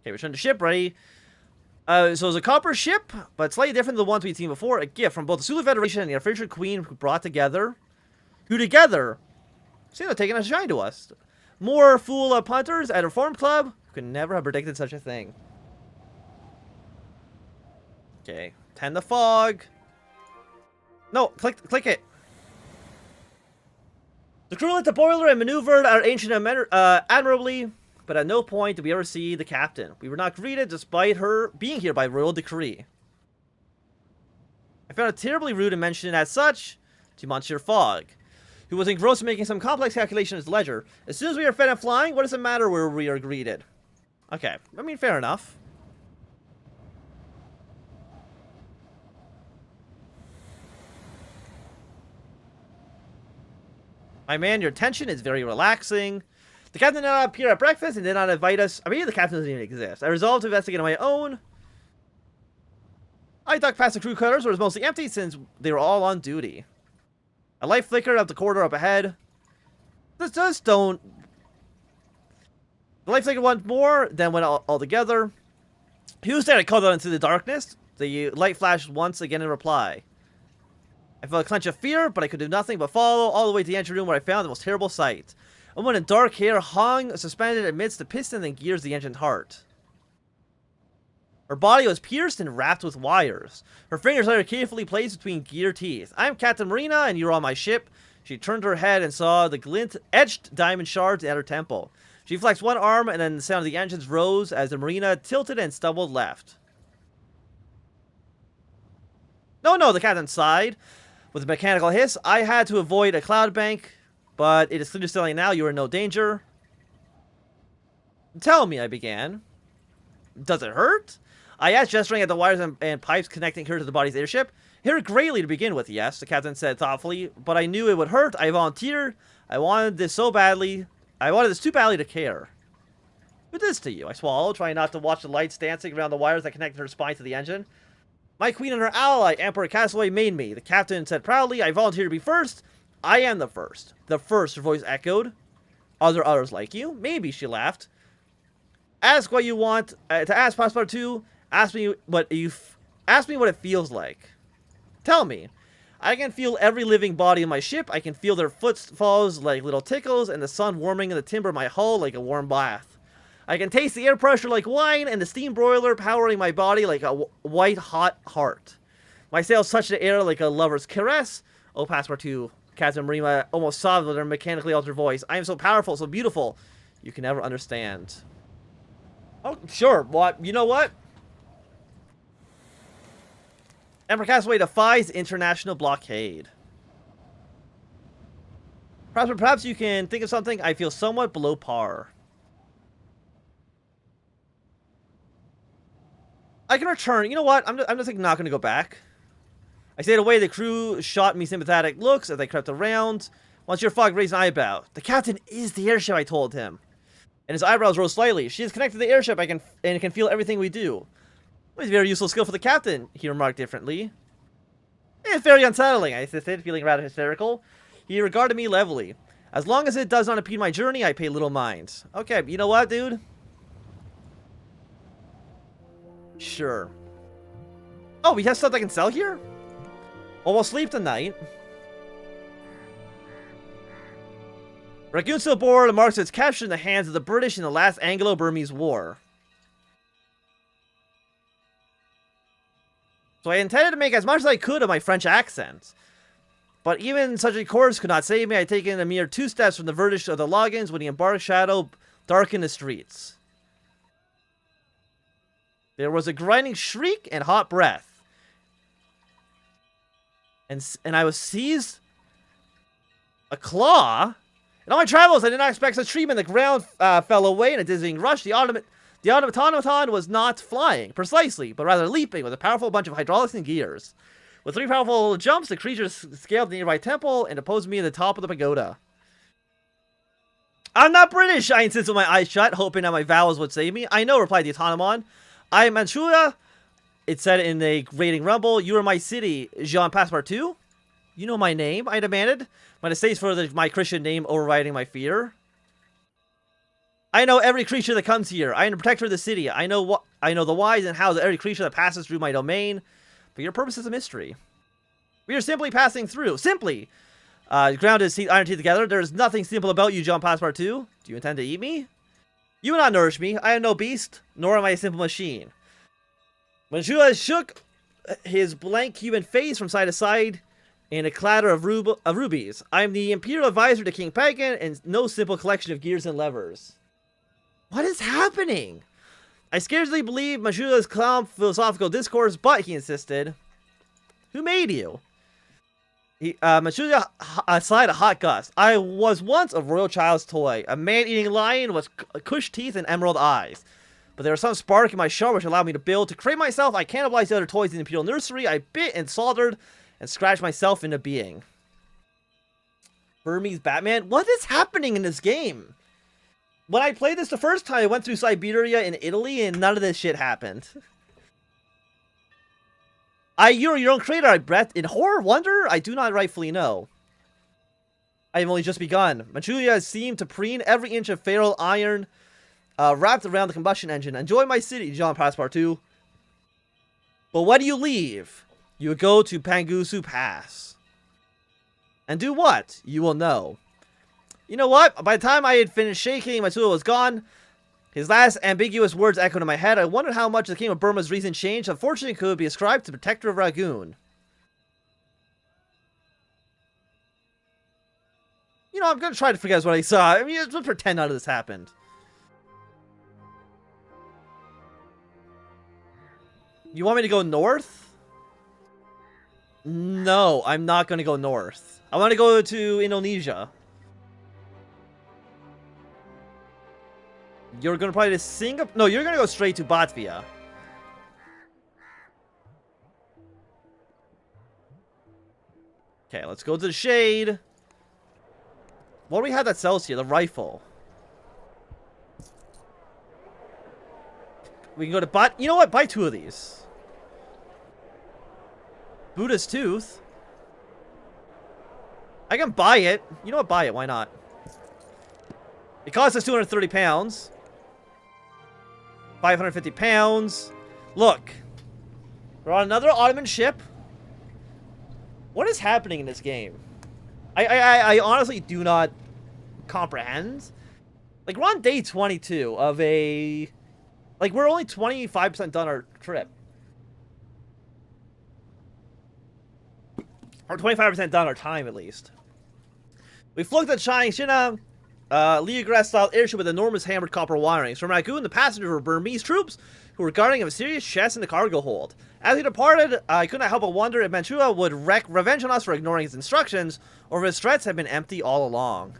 Okay, return to ship, ready. So it's a copper ship, but slightly different than the ones we've seen before. A gift from both the Sulu Federation and the Artificial Queen who together seem to have taken a shine to us. More fool punters at a Reform Club could never have predicted such a thing. Okay, tend the fog. No, click it. The crew lit the boiler and maneuvered our ancient admirably, but at no point did we ever see the captain. We were not greeted despite her being here by royal decree. I found it terribly rude to mention it as such to Monsieur Fogg, who was engrossed in making some complex calculation in his ledger. As soon as we are fed and flying, what does it matter where we are greeted? Okay, I mean, fair enough. My man, your tension is very relaxing. The captain did not appear at breakfast and did not invite us. I mean, the captain doesn't even exist. I resolved to investigate on my own. I ducked past the crew quarters, where it was mostly empty since they were all on duty. A light flickered up the corridor up ahead. Just don't. The light flickered once more, then went all together. Who's there? I called out into the darkness. The light flashed once again in reply. I felt a clench of fear, but I could do nothing but follow all the way to the engine room where I found the most terrible sight. A woman in dark hair hung suspended amidst the piston and gears of the engine's heart. Her body was pierced and wrapped with wires. Her fingers lay carefully placed between gear teeth. I am Captain Marina, and you're on my ship. She turned her head and saw the glint-etched diamond shards at her temple. She flexed one arm, and then the sound of the engines rose as the Marina tilted and stumbled left. No, the captain sighed. With a mechanical hiss, I had to avoid a cloud bank, but it is clear to sailing now. You are in no danger. Tell me, I began. Does it hurt? I asked, gesturing at the wires and pipes connecting her to the body's airship. It hurt greatly to begin with, yes, the captain said thoughtfully, but I knew it would hurt. I volunteered. I wanted this too badly to care. Who did this to you? I swallowed, trying not to watch the lights dancing around the wires that connected her spine to the engine. My queen and her ally, Emperor Castaway, made me. The captain said proudly, I volunteered to be first. I am the first. The first, her voice echoed. Are there others like you? Maybe, she laughed. Ask what you want. To ask Passepartout, ask me what it feels like. Tell me. I can feel every living body in my ship. I can feel their footfalls like little tickles, and the sun warming in the timber of my hull like a warm bath. I can taste the air pressure like wine, and the steam broiler powering my body like a white-hot heart. My sails touch the air like a lover's caress. Oh, Passepartout, Captain Marina almost sobbed with her mechanically altered voice. I am so powerful, so beautiful. You can never understand. Oh, sure. What? You know what? Emperor Castaway defies international blockade. Perhaps you can think of something. I feel somewhat below par. I can return. You know what? I'm just like, not going to go back. I stayed away. The crew shot me sympathetic looks as I crept around. Monsieur Fogg raised an eyebrow. The captain is the airship, I told him. And his eyebrows rose slightly. She is connected to the airship. And can feel everything we do. It's a very useful skill for the captain, he remarked differently. It's very unsettling, I insisted, feeling rather hysterical. He regarded me levelly. As long as it does not impede my journey, I pay little mind. Okay, you know what, dude? Sure. Oh, we have stuff I can sell here? Well, we'll sleep tonight. Raccoon still board marks its capture in the hands of the British in the last Anglo-Burmese War. So I intended to make as much as I could of my French accent. But even such a course could not save me. I had taken a mere 2 steps from the verdict of the logins when the embarked shadow darkened the streets. There was a grinding shriek and hot breath. And I was seized a claw. In all my travels, I did not expect such treatment. The ground fell away in a dizzying rush. The automaton was not flying, precisely, but rather leaping with a powerful bunch of hydraulics and gears. With 3 powerful jumps, the creature scaled the nearby temple and deposed me at the top of the pagoda. I'm not British, I insisted with my eyes shut, hoping that my vows would save me. I know, replied the automaton. I am Manchuria, it said in a grating rumble. You are my city, Jean Passepartout? You know my name, I demanded, my distaste for my Christian name overriding my fear. I know every creature that comes here. I am the protector of the city. I know the whys and hows of every creature that passes through my domain. But your purpose is a mystery. We are simply passing through. Simply. Ground his iron teeth together. There is nothing simple about you, John Passepartout. Do you intend to eat me? You will not nourish me. I am no beast, nor am I a simple machine. When Shua shook his blank human face from side to side in a clatter of rubies, I am the imperial advisor to King Pagan and no simple collection of gears and levers. What is happening? I scarcely believe Mashula's calm philosophical discourse, but he insisted. Who made you? Mashula sighed a hot gust. I was once a royal child's toy, a man-eating lion with cush teeth and emerald eyes. But there was some spark in my shell which allowed me to build. To create myself, I cannibalized the other toys in the imperial nursery. I bit and soldered and scratched myself into being. Burmese Batman? What is happening in this game? When I played this the first time, I went through Siberia in Italy, and none of this shit happened. You're your own creator, I bet. In horror, wonder? I do not rightfully know. I have only just begun. Manchuria has seemed to preen every inch of feral iron wrapped around the combustion engine. Enjoy my city, John Passepartout. But when do you leave? You will go to Pangusu Pass. And do what? You will know. You know what? By the time I had finished shaking, Matsuo was gone. His last ambiguous words echoed in my head. I wondered how much the King of Burma's recent change, unfortunately, could be ascribed to Protector of Ragoon. You know, I'm going to try to forget what I saw. I mean, let's pretend none of this happened. You want me to go north? No, I'm not going to go north. I want to go to Indonesia. You're going to probably to Singapore? No, you're going to go straight to Batavia. Okay, let's go to the shade. What do we have that sells here? The rifle. We can go to You know what? Buy 2 of these. Buddha's Tooth. I can buy it. You know what? Buy it. Why not? It costs us 230 pounds. 550 pounds. Look. We're on another Ottoman ship. What is happening in this game? I honestly do not comprehend. Like, we're on day 22 of a... Like, we're only 25% done our trip. Or 25% done our time, at least. We flew the China Leograss-style airship with enormous hammered copper wirings. From Ragoon, the passengers were Burmese troops who were guarding a mysterious chest in the cargo hold. As we departed, I could not help but wonder if Manchuria would wreak revenge on us for ignoring his instructions, or if his threats had been empty all along.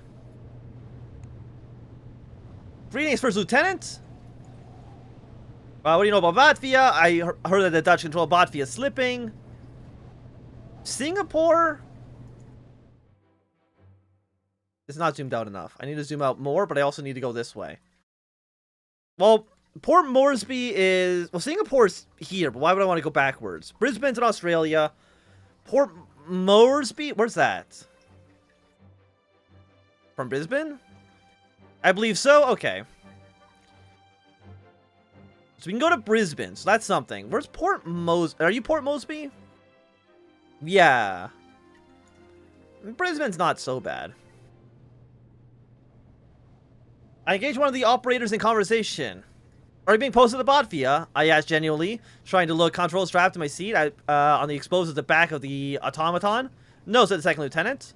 Greetings, First Lieutenant. What do you know about Batavia? I heard that the Dutch control Batavia slipping. Singapore? It's not zoomed out enough. I need to zoom out more, but I also need to go this way. Well, Port Moresby is... Well, Singapore's here, but why would I want to go backwards? Brisbane's in Australia. Port Moresby? Where's that? From Brisbane? I believe so? Okay. So we can go to Brisbane, so that's something. Where's Port Mosby? Are you Port Moresby? Yeah. Brisbane's not so bad. I engaged one of the operators in conversation. Are you being posted to Batavia? I asked genuinely, trying to look control strapped to my seat on the exposed at the back of the automaton. No, said the second lieutenant.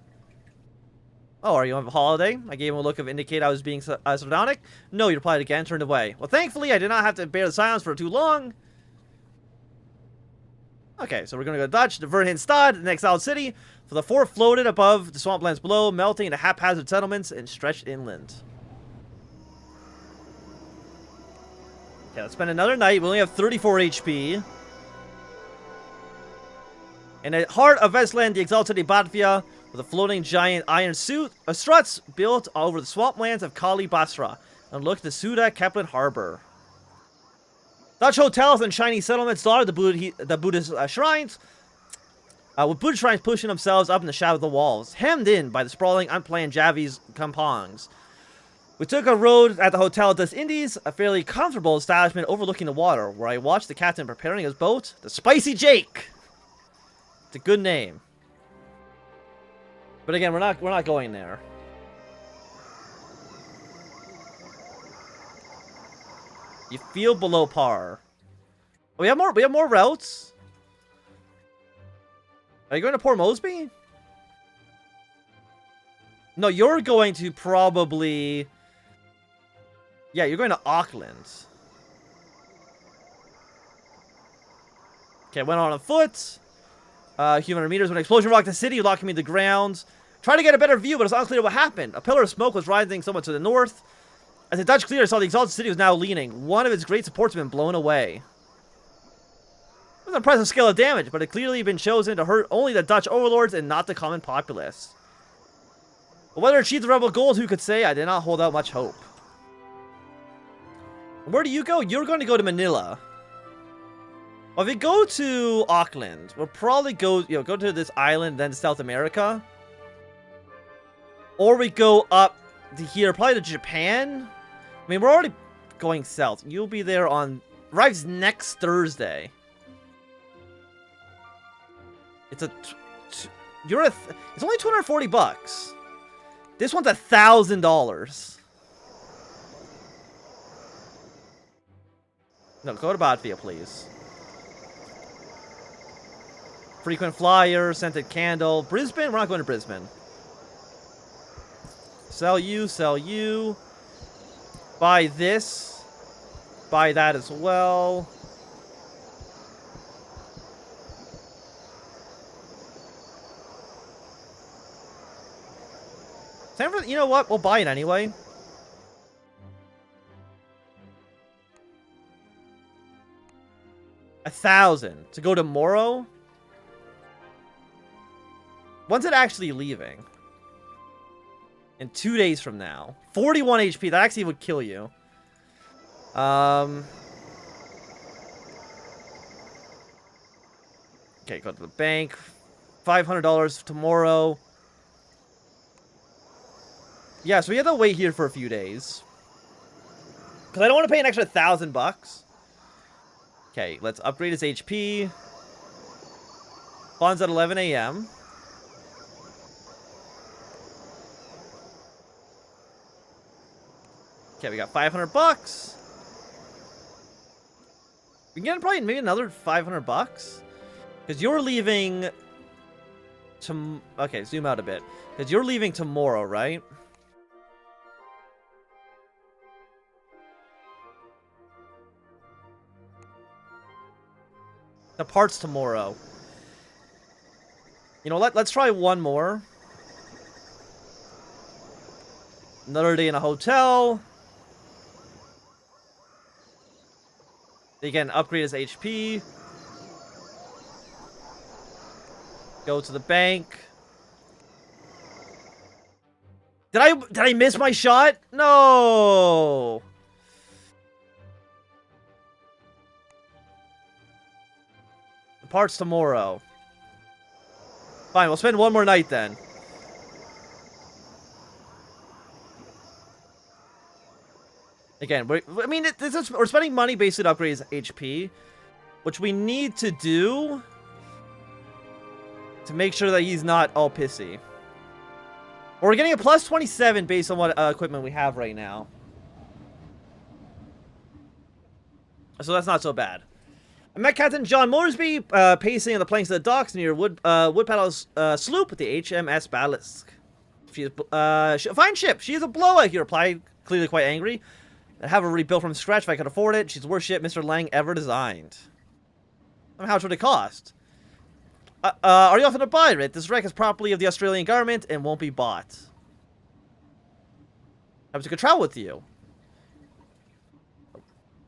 Oh, are you on holiday? I gave him a look of indicate I was being sardonic. No, he replied again, turned away. Well, thankfully, I did not have to bear the silence for too long. Okay, so we're going to go Dutch to Verheenstad, the exiled city. For the fort floated above the swamplands below, melting into haphazard settlements and stretched inland. Okay, let's spend another night. We only have 34 HP. In the heart of Westland, the exalted city Batavia, with a floating giant iron struts built over the swamplands of Kali Basra, and looked to Suda Kepler Harbor. Dutch hotels and Chinese settlements dotted the Buddhist shrines, with Buddhist shrines pushing themselves up in the shadow of the walls, hemmed in by the sprawling, unplanned Javanese kampangs. We took a road at the Hotel des Indies, a fairly comfortable establishment overlooking the water, where I watched the captain preparing his boat, the Spicy Jake. It's a good name. But again, we're not going there. You feel below par. We have more routes. Are you going to Port Mosby? No, you're going to probably... Yeah, you're going to Auckland. Okay, went on foot. Human meters when an explosion rocked the city, locking me to the ground. Tried to get a better view, but it's unclear what happened. A pillar of smoke was rising somewhat to the north. As the Dutch cleared, I saw the exalted city was now leaning. One of its great supports had been blown away. It was an impressive scale of damage, but it had clearly been chosen to hurt only the Dutch overlords and not the common populace. But whether it achieved the rebel goals, who could say? I did not hold out much hope. Where do you go? You're going to go to Manila. Well, if we go to Auckland, we'll probably go to this island, then to South America. Or we go up to here, probably to Japan. I mean, we're already going south. You'll be there on... Arrives next Thursday. It's a... It's only 240 bucks. This one's $1,000. No, go to Botvia, please. Frequent flyer, scented candle. Brisbane? We're not going to Brisbane. Sell you, sell you. Buy this. Buy that as well. You know what? We'll buy it anyway. $1,000 to go to Moro. When's it actually leaving? In 2 days from now. 41 HP. That actually would kill you. Okay, go to the bank. $500 tomorrow. Yeah, so we have to wait here for a few days. Because I don't want to pay an extra $1,000. Okay, let's upgrade his HP. Funds at 11 a.m. Okay, we got 500 bucks. We can get probably maybe another 500 bucks. Because you're leaving... Okay, zoom out a bit. Because you're leaving tomorrow, right? The parts tomorrow. You know, let's try one more. Another day in a hotel. Again, upgrade his HP. Go to the bank. Did I miss my shot? No. The parts tomorrow. Fine, we'll spend one more night then. Again, we're spending money basically to upgrade his HP, which we need to do to make sure that he's not all pissy. We're getting a plus 27 based on what equipment we have right now. So that's not so bad. I met Captain John Moresby pacing on the planks of the docks near Woodpaddle's sloop with the HMS Basilisk. She is a fine ship. She is a blowout, he replied, clearly quite angry. I'd have her rebuilt from scratch if I could afford it. She's the worst ship Mr. Lang ever designed. How much would it cost? Are you often to buy it? This wreck is property of the Australian government and won't be bought. I was to travel with you.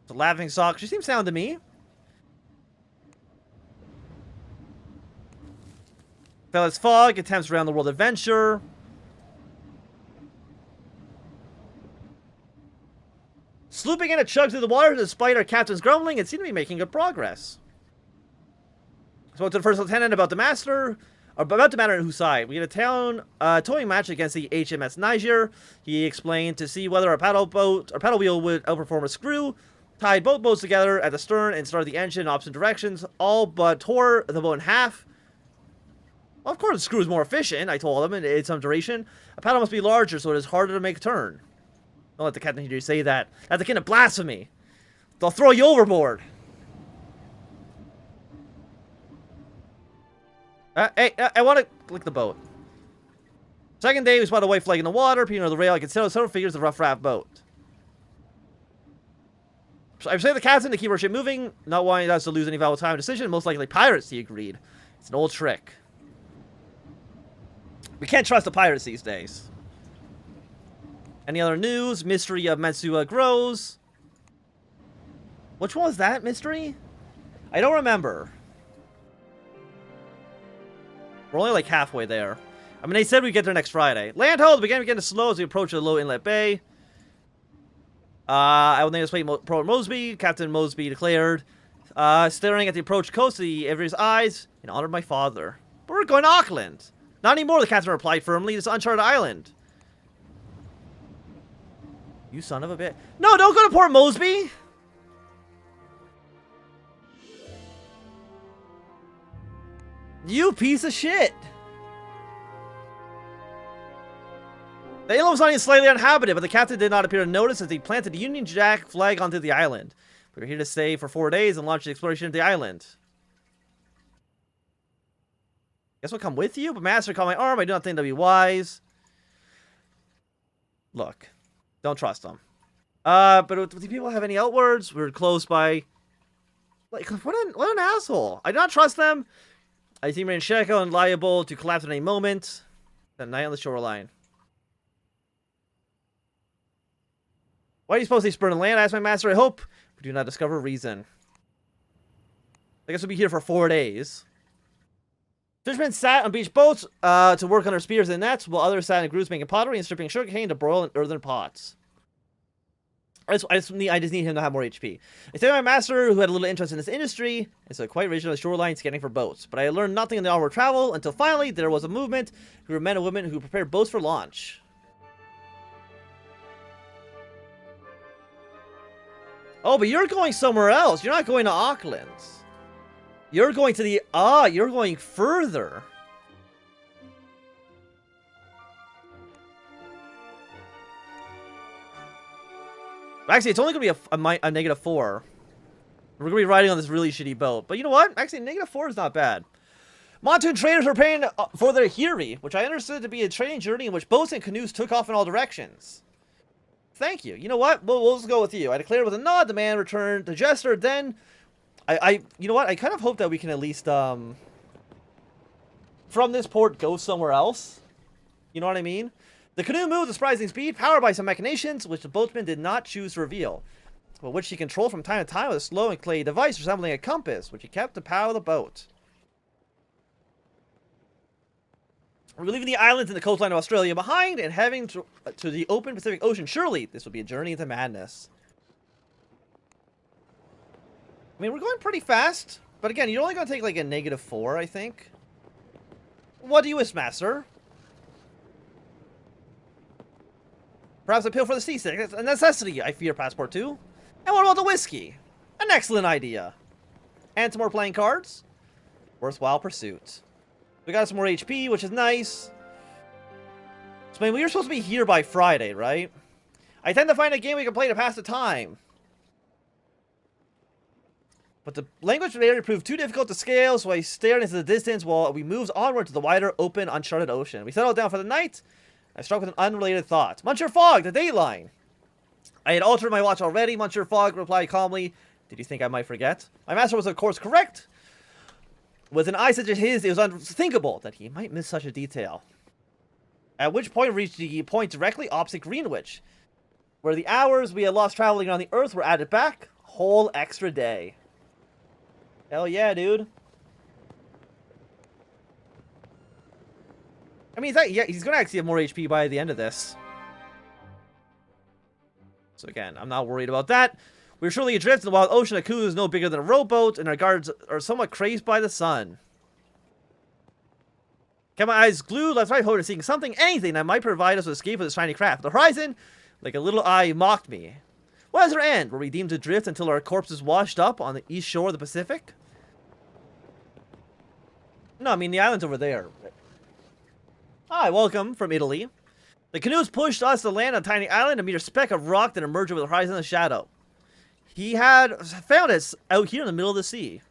The laughing sock. She seems sound to me. Phileas Fogg attempts round the world adventure. Slooping in a chug through the water despite our captain's grumbling, it seemed to be making good progress. Spoke to the first lieutenant about the master. Or about to matter on whose side. We had a towing match against the HMS Niger. He explained to see whether a paddle wheel would outperform a screw. Tied both boats together at the stern and started the engine in opposite directions. All but tore the boat in half. Well, of course, the screw is more efficient, I told him, in some duration. A paddle must be larger, so it is harder to make a turn. Don't let the captain hear you say that. That's akin to blasphemy. They'll throw you overboard. Hey, I want to click the boat. Second day, we spotted a white flag in the water. Peering over the rail, I could see several figures of a rough raft boat. So I say the captain to keep our ship moving, not wanting us to lose any valuable time and decision. Most likely pirates, he agreed. It's an old trick. We can't trust the pirates these days. Any other news? Mystery of Metsua grows. Which one was that mystery? I don't remember. We're only like halfway there. I mean, they said we'd get there next Friday. Land hold began getting slow as we approached the low inlet bay. I will name this plate Pro Mosby. Captain Mosby declared, staring at the approach coast of the Every's eyes, in honor of my father. But we're going to Auckland. Not anymore, the captain replied firmly. This is uncharted island. You son of a bitch. No, don't go to Port Mosby. You piece of shit. The island was only slightly uninhabited, but the captain did not appear to notice as he planted the Union Jack flag onto the island. We were here to stay for 4 days and launch the exploration of the island. Guess we'll come with you, but Master caught my arm. I do not think that'd be wise. Look, don't trust them. But do people have any outwards? We were close by. Like, what an asshole. I do not trust them. I think we're in Sheko and liable to collapse at any moment. That night on the shoreline. Why are you supposed to spur on land? I asked my master. I hope we do not discover reason. I guess we'll be here for 4 days. Fishermen sat on beach boats to work on their spears and nets, while others sat in groups making pottery and stripping sugarcane to broil in earthen pots. I just need him to have more HP. I said my master, who had a little interest in this industry, and so quite rigid on the shoreline scanning for boats. But I learned nothing in the onward travel until finally there was a movement. We were men and women who prepared boats for launch. Oh, but you're going somewhere else. You're not going to Auckland. You're going to the... you're going further. Actually, it's only going to be a -4. We're going to be riding on this really shitty boat. But you know what? Actually, -4 is not bad. Montoon traders were paying for their Hiri, which I understood to be a trading journey in which boats and canoes took off in all directions. Thank you. You know what? We'll just go with you. I declared with a nod. The man returned the gesture. Then, you know what? I kind of hope that we can at least, from this port, go somewhere else. You know what I mean? The canoe moved with surprising speed, powered by some machinations, which the boatman did not choose to reveal, but which he controlled from time to time with a slow and clay device resembling a compass, which he kept to power the boat. We're leaving the islands and the coastline of Australia behind and heading to the open Pacific Ocean. Surely, this will be a journey into madness. I mean, we're going pretty fast, but again, you're only going to take like a -4, I think. What do you wish, Master? Perhaps a pill for the seasick. That's a necessity, I fear, Passport 2. And what about the whiskey? An excellent idea. And some more playing cards? Worthwhile pursuit. We got some more HP, which is nice. So, I mean, we were supposed to be here by Friday, right? I tend to find a game we can play to pass the time. But the language barrier proved too difficult to scale, so I stared into the distance while we moved onward to the wider, open, uncharted ocean. We settled down for the night. I struck with an unrelated thought. Monsieur Fogg, the dateline! I had altered my watch already. Monsieur Fogg replied calmly. Did you think I might forget? My master was, of course, correct. With an eye such as his, it was unthinkable that he might miss such a detail. At which point we reached the point directly opposite Greenwich, where the hours we had lost traveling around the Earth were added back. A whole extra day. Hell yeah, dude. I mean, he's going to actually have more HP by the end of this. So again, I'm not worried about that. We're surely adrift in the wild ocean. A canoe is no bigger than a rowboat, and our guards are somewhat crazed by the sun. Kept my eyes glued left, right, hoping seeing something, anything that might provide us with escape with this shiny craft. The horizon, like a little eye, mocked me. What is our end? Were we deemed to drift until our corpses washed up on the east shore of the Pacific? No, I mean the island's over there. Hi, welcome from Italy. The canoes pushed us to land on a tiny island, a mere speck of rock that emerged over the horizon in the shadow. He had found us out here in the middle of the sea.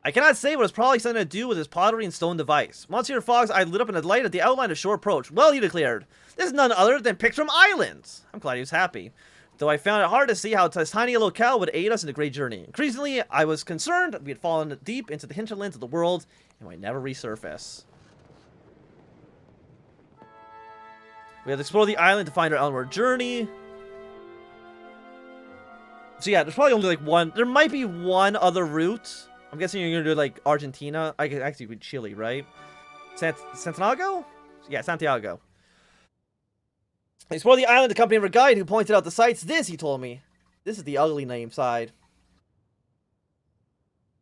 I cannot say, but it's probably something to do with his pottery and stone device. Monsieur Fogg's eye lit up in the light at the outline of shore approach. Well, he declared, this is none other than Pictrum Islands. I'm glad he was happy, though I found it hard to see how this tiny locale would aid us in the great journey. Increasingly, I was concerned we had fallen deep into the hinterlands of the world and might never resurface. We have to explore the island to find our onward journey. So yeah, there's probably only like one. There might be one other route. I'm guessing you're gonna do like Argentina. I could actually do Chile, right? Santiago? Yeah, Santiago. I explored the island accompanied by a guide who pointed out the sights. This, he told me. This is the ugly name side.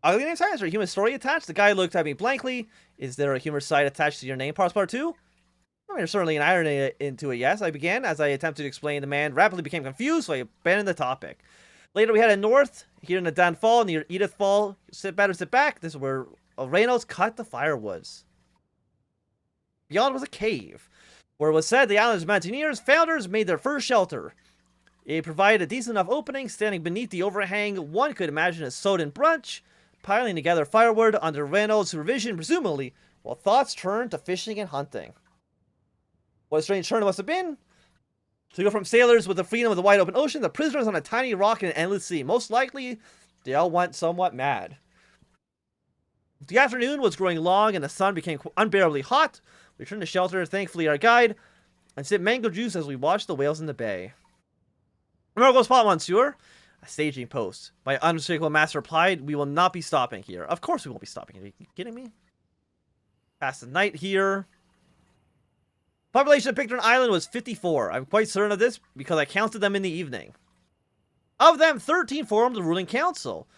Ugly name side? Is there a human story attached? The guy looked at me blankly. Is there a humorous side attached to your name, part 2? I mean, there's certainly an irony into it, yes. I began. As I attempted to explain, the man rapidly became confused, so I abandoned the topic. Later, we headed north, here in the Dan Fall, near Edith Fall. Sit back. This is where Reynolds cut the firewoods. Beyond was a cave, where it was said the island's mountaineers, founders, made their first shelter. It provided a decent enough opening. Standing beneath the overhang, one could imagine a sodden brunch, piling together firewood under Reynolds' supervision, presumably, while thoughts turned to fishing and hunting. What a strange turn it must have been. To go from sailors with the freedom of the wide open ocean to prisoners on a tiny rock in an endless sea. Most likely, they all went somewhat mad. The afternoon was growing long and the sun became unbearably hot. We returned to shelter, thankfully our guide, and sipped mango juice as we watched the whales in the bay. Remarkable spot, monsieur. A staging post. My unmistakable master replied, we will not be stopping here. Of course we won't be stopping here. Are you kidding me? Passed the night here. Population of Picton Island was 54. I'm quite certain of this because I counted them in the evening. Of them, 13 formed the ruling council.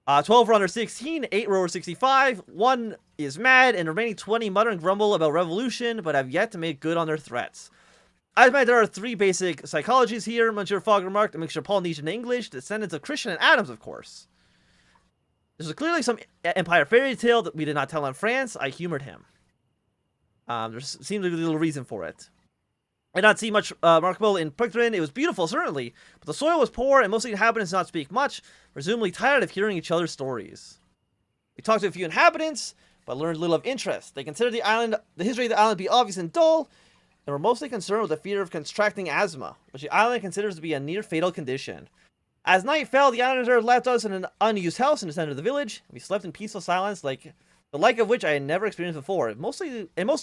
12 were under 16, 8 were over 65, 1 is mad, and the remaining 20 mutter and grumble about revolution, but have yet to make good on their threats. I admit there are 3 basic psychologies here, Monsieur Fogg remarked, a mixture of Polynesian and English, descendants of Christian and Adams, of course. This is clearly some empire fairy tale that we did not tell in France. I humored him. There seemed to be little reason for it. I did not see much remarkable in Picton. It was beautiful, certainly, but the soil was poor, and most of the inhabitants did not speak much, presumably tired of hearing each other's stories. We talked to a few inhabitants, but learned little of interest. They considered the history of the island to be obvious and dull, and were mostly concerned with the fear of contracting asthma, which the island considers to be a near-fatal condition. As night fell, the islanders left us in an unused house in the center of the village. We slept in peaceful silence, the like of which I had never experienced before, and most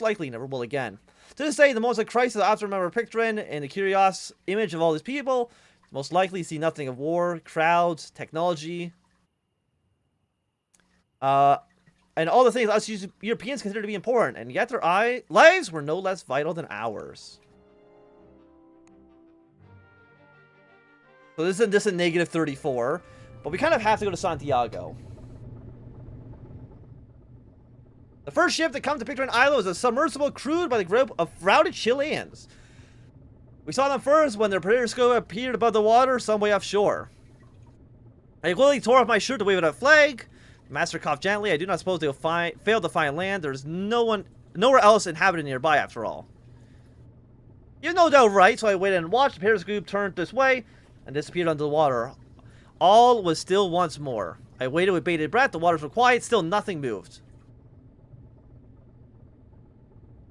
likely never will again. To this day, the moments of crisis I often remember Picton and the curious image of all these people, most likely see nothing of war, crowds, technology, and all the things us Europeans consider to be important, and yet their lives were no less vital than ours. So this is just a negative 34, but we kind of have to go to Santiago. The first ship that comes to Picton Island was a submersible crewed by the group of routed Chileans. We saw them first when their periscope appeared above the water some way offshore. I quickly tore off my shirt to wave at a flag. The master coughed gently. I do not suppose they'll fail to find land. There's nowhere else inhabited nearby after all. He was no doubt right, so I waited and watched. The periscope turned this way and disappeared under the water. All was still once more. I waited with bated breath. The waters were quiet. Still nothing moved.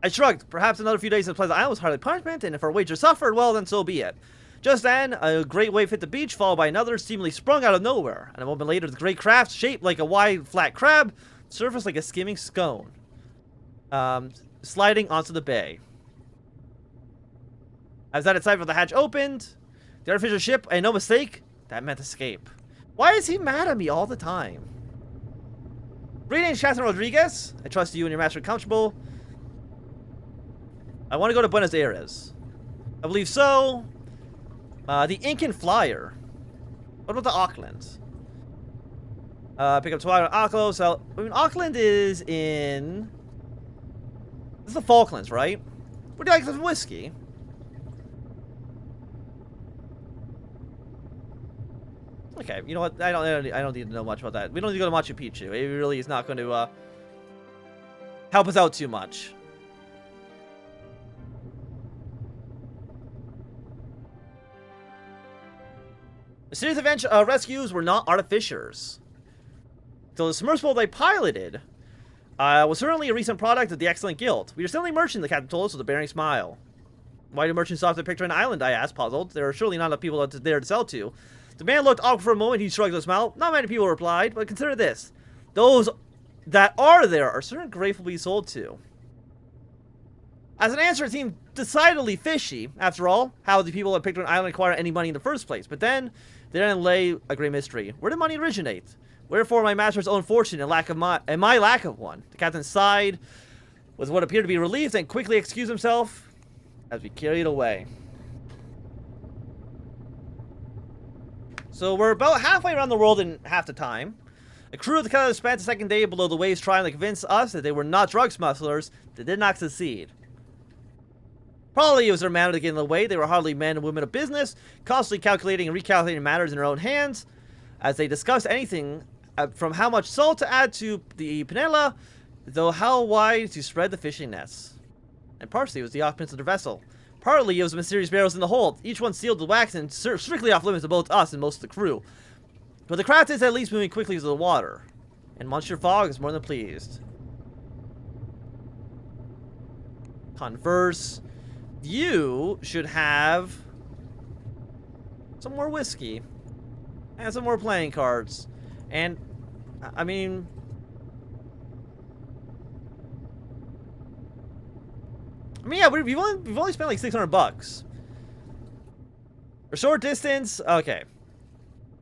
I shrugged. Perhaps another few days in Pleasant Island was hardly punishment, and if our wager suffered, well, then so be it. Just then, a great wave hit the beach, followed by another, seemingly sprung out of nowhere. And a moment later, the great craft, shaped like a wide, flat crab, surfaced like a skimming scone, sliding onto the bay. As that sight of the hatch opened, the artificial ship, and no mistake, that meant escape. Why is he mad at me all the time? Greetings, Catherine Rodriguez. I trust you and your master are comfortable. I want to go to Buenos Aires. I believe so. The Incan Flyer. What about the Auckland? Pick up Twilight Auckland. So, I mean, Auckland is in This is the Falklands, right? Would you like some whiskey? Okay, you know what? I don't need to know much about that. We don't need to go to Machu Picchu. It really is not going to help us out too much. The series of rescues were not artificers. So the submersible they piloted was certainly a recent product of the Excellent Guild. We are certainly merchant, the captain told us with a bearing smile. Why do merchants often picture an island? I asked, puzzled. There are surely not enough people there to sell to. The man looked awkward for a moment. He shrugged with a smile. Not many people replied, but consider this. Those that are there are certainly grateful to be sold to. As an answer, it seemed decidedly fishy. After all, how did people that picked an island acquire any money in the first place? But then, therein lay a great mystery. Where did money originate? Wherefore my master's own fortune and my lack of one? The captain sighed with what appeared to be relief, and quickly excused himself as we carried away. So we're about halfway around the world in half the time. The crew of the cutter spent the second day below the waves trying to convince us that they were not drug smugglers. They did not succeed. Probably it was their manner to get in the way. They were hardly men and women of business, constantly calculating and recalculating matters in their own hands. As they discussed anything from how much salt to add to the panela, though how wide to spread the fishing nets. And partially it was the occupants of their vessel. Partly it was the mysterious barrels in the hold, each one sealed with wax and strictly off limits to both us and most of the crew. But the craft is at least moving quickly through the water, and Monsieur Fogg is more than pleased. Converse, you should have some more whiskey and some more playing cards, and I mean, yeah, we've only spent like $600. For short distance, okay.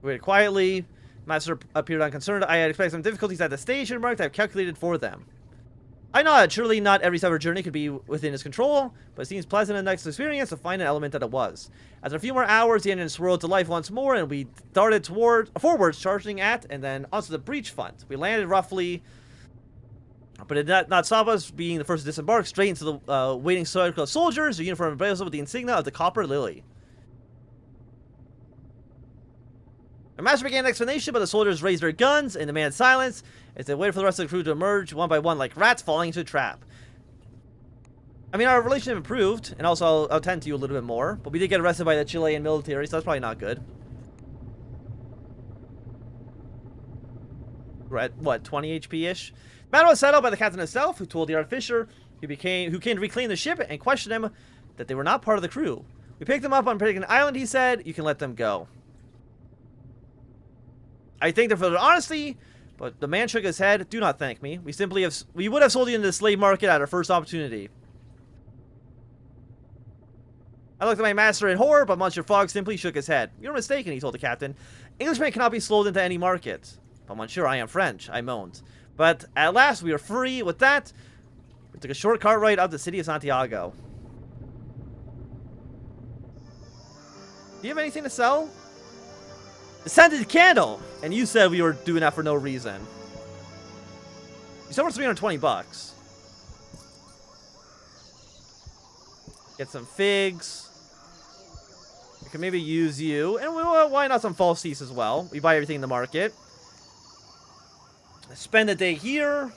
We waited quietly. Master appeared unconcerned. I had expected some difficulties at the station mark that I've calculated for them. I know that surely not every summer journey could be within his control, but it seems pleasant and nice experience to find an element that it was. After a few more hours, the engine swirled to life once more, and we darted forwards, charging at and then onto the breach front. We landed roughly, but it did not stop us being the first to disembark, straight into the waiting circle of soldiers, the uniform emblazoned with the insignia of the Copper Lily. The master began an explanation, but the soldiers raised their guns and demanded silence as they waited for the rest of the crew to emerge one by one like rats falling into a trap. I mean, our relationship improved, and also I'll tend to you a little bit more, but we did get arrested by the Chilean military, so that's probably not good. We're at, what, 20 HP-ish? The matter was settled by the captain himself, who told the artificer who came to reclaim the ship and questioned him that they were not part of the crew. We picked them up on a particular island, he said. You can let them go. I thanked them for their honesty, but the man shook his head. Do not thank me. We would have sold you into the slave market at our first opportunity. I looked at my master in horror, but Monsieur Fogg simply shook his head. You're mistaken, he told the captain. Englishmen cannot be sold into any market. But Monsieur, I am French, I moaned. But at last we are free. With that, we took a short cart ride up the city of Santiago. Do you have anything to sell? The scented candle! And you said we were doing that for no reason. You sold for $320. Get some figs. We can maybe use you. And why not some false cease as well? We buy everything in the market. Spend the day here.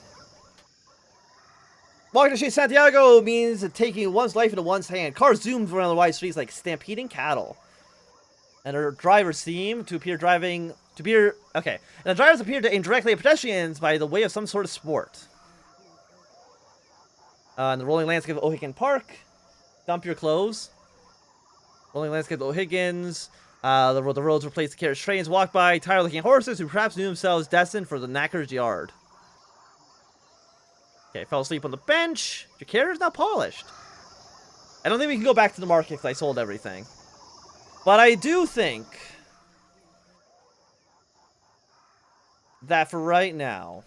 Walking to Street Santiago means taking one's life into one's hand. Cars zoomed around the wide streets like stampeding cattle. And our drivers seem to appear And the drivers appear to aim directly at pedestrians by the way of some sort of sport. In the rolling landscape of O'Higgins Park, dump your clothes. Rolling landscape of O'Higgins. The roads were placed to carriage trains walk by tired-looking horses who perhaps knew themselves destined for the knacker's yard. Okay, fell asleep on the bench. Your carriage not polished. I don't think we can go back to the market because I sold everything. But I do think that for right now,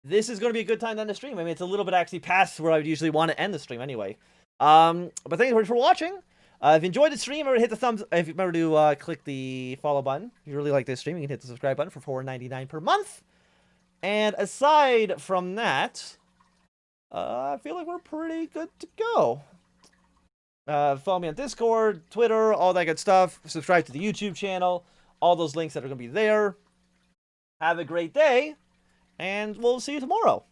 this is going to be a good time to end the stream. I mean, it's a little bit actually past where I would usually want to end the stream anyway. But thank you for watching. If you enjoyed the stream, remember to hit the thumbs. If you remember to click the follow button. If you really like this stream, you can hit the subscribe button for $4.99 per month. And aside from that, I feel like we're pretty good to go. Follow me on Discord, Twitter, all that good stuff. Subscribe to the YouTube channel. All those links that are going to be there. Have a great day, and we'll see you tomorrow.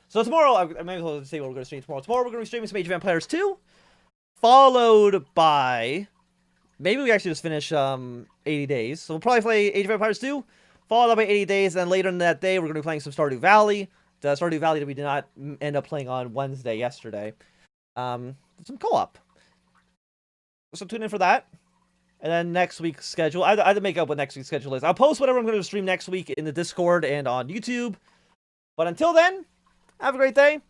So tomorrow, I may as well say what we're going to stream tomorrow. Tomorrow we're going to be streaming some Age of Empires 2, followed by... Maybe we actually just finish 80 days. So we'll probably play Age of Empires 2, followed by 80 days, and then later in that day we're going to be playing some Stardew Valley. The Stardew Valley that we did not end up playing on Wednesday yesterday. Some co-op. So tune in for that. And then next week's schedule. I have to make up what next week's schedule is. I'll post whatever I'm going to stream next week in the Discord and on YouTube. But until then, have a great day.